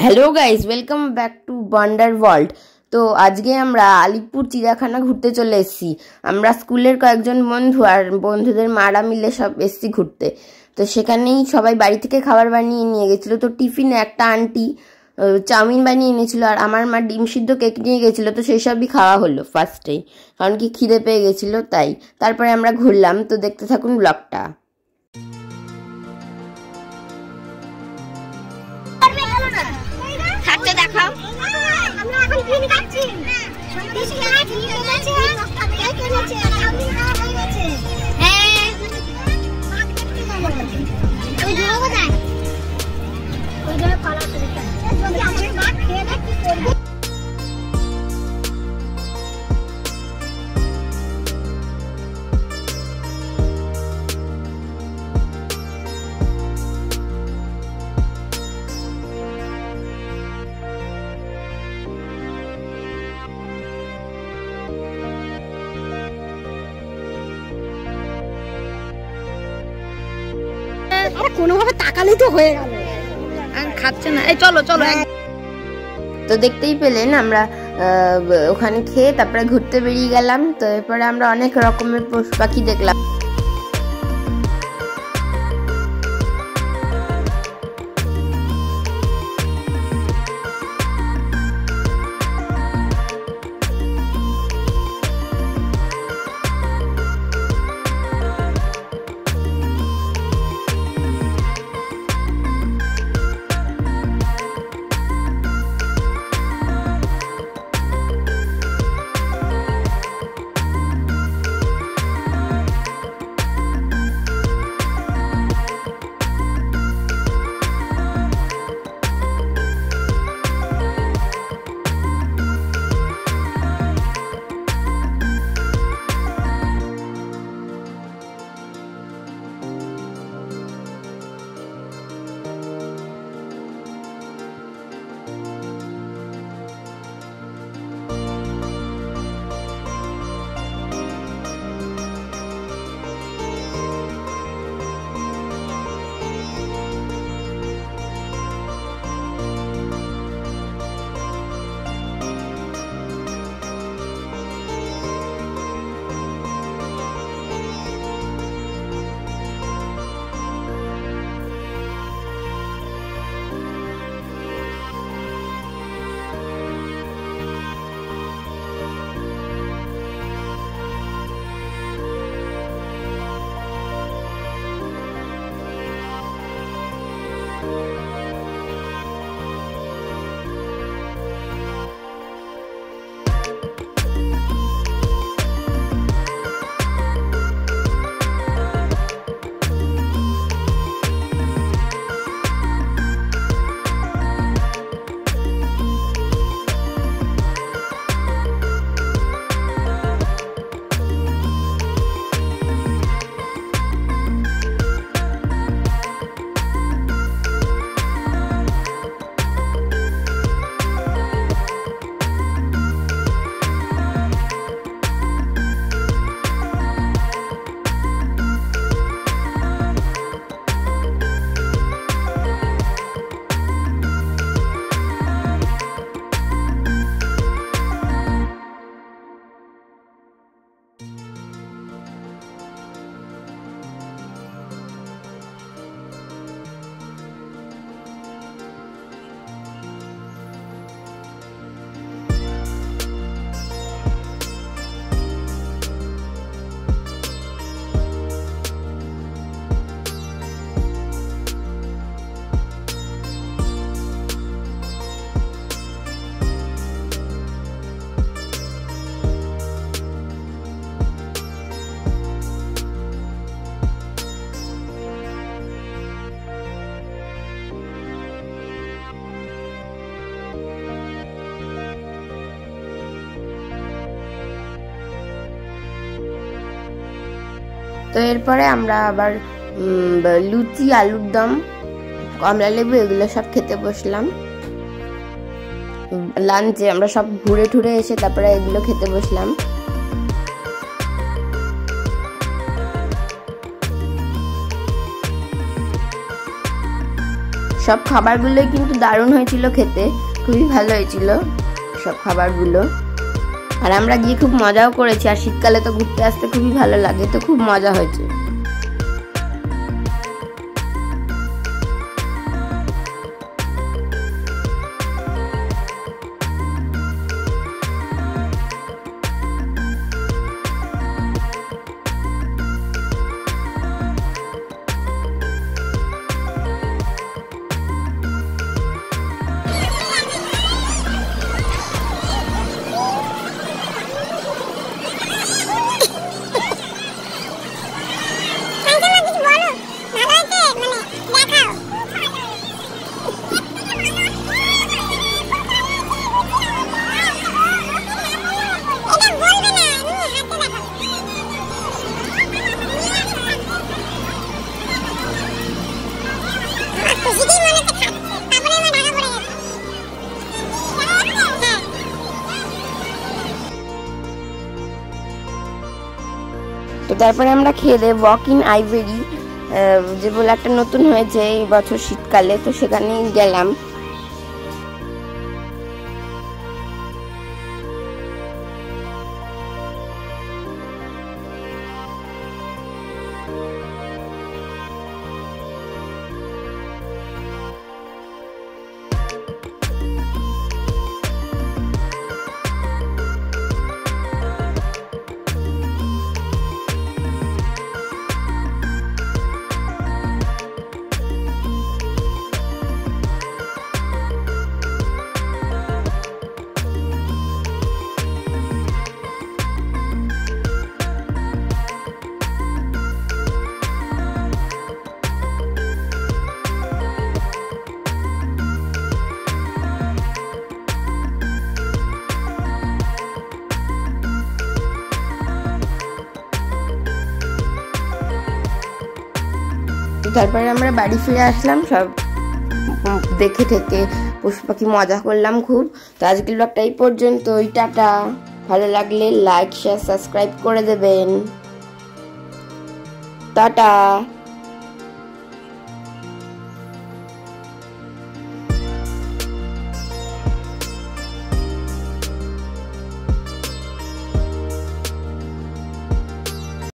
Hello guys, welcome back to wonder world. তো আজকে আমরা আলিপুর চিড়িয়াখানা ঘুরতে চলে এসেছি। আমরা স্কুলের কয়েকজন বন্ধু আর বন্ধুদের মারা মিলে সব এসেছি ঘুরতে। তো সেখানেই সবাই বাড়ি থেকে খাবার বানিয়ে নিয়ে গেছিলো। তো টিফিনে একটা আন্টি চাউমিন বানিয়ে এনেছিল আর আমার মা ডিম সিদ্ধ কেক নিয়ে গেছিলো। তো সেই সবই খাওয়া হলো ফার্স্টেই, কারণ কি খিদে পেয়ে গেছিলো তাই। তারপরে আমরা ঘুরলাম। তো দেখতে থাকুন ব্লগটা। কোনোভাবে তাকালেই তো হয়ে গেল, খাচ্ছে না। এই চলো চলো। তো দেখতেই পেলেন আমরা ওখানে খেয়ে তারপরে ঘুরতে বেরিয়ে গেলাম। তো এরপরে আমরা অনেক রকমের পশু পাখি দেখলাম। তো এরপরে আমরা আবার লুচি, আলুর দম, কমলা লেবু এগুলো সব খেতে বসলাম। লাঞ্চে আমরা সব ঘুরে ঠুরে এসে তারপরে এগুলো খেতে বসলাম। সব খাবারগুলোই কিন্তু দারুণ হয়েছিল খেতে, খুবই ভালো হয়েছিল সব খাবারগুলো। আর আমরা গিয়ে খুব মজাও করেছি, আর শীতকালে তো ঘুরতে আসতে খুবই ভালো লাগে, তো খুব মজা হয়েছে। তো তারপরে আমরা খেয়ে দেয় ওয়াক ইন আইভেরি, যে বলে একটা নতুন হয়েছে এই বছর শীতকালে, তো সেখানেই গেলাম। তারপরে আমরা বাড়ি ফিরে আসলাম, সব দেখে থেকে পশু পাখি মজা করলাম খুব। তো আজকের ব্লগটা এই পর্যন্তই, টাটা। ভালো লাগলে লাইক শেয়ার সাবস্ক্রাইব করে দেবেন, টাটা।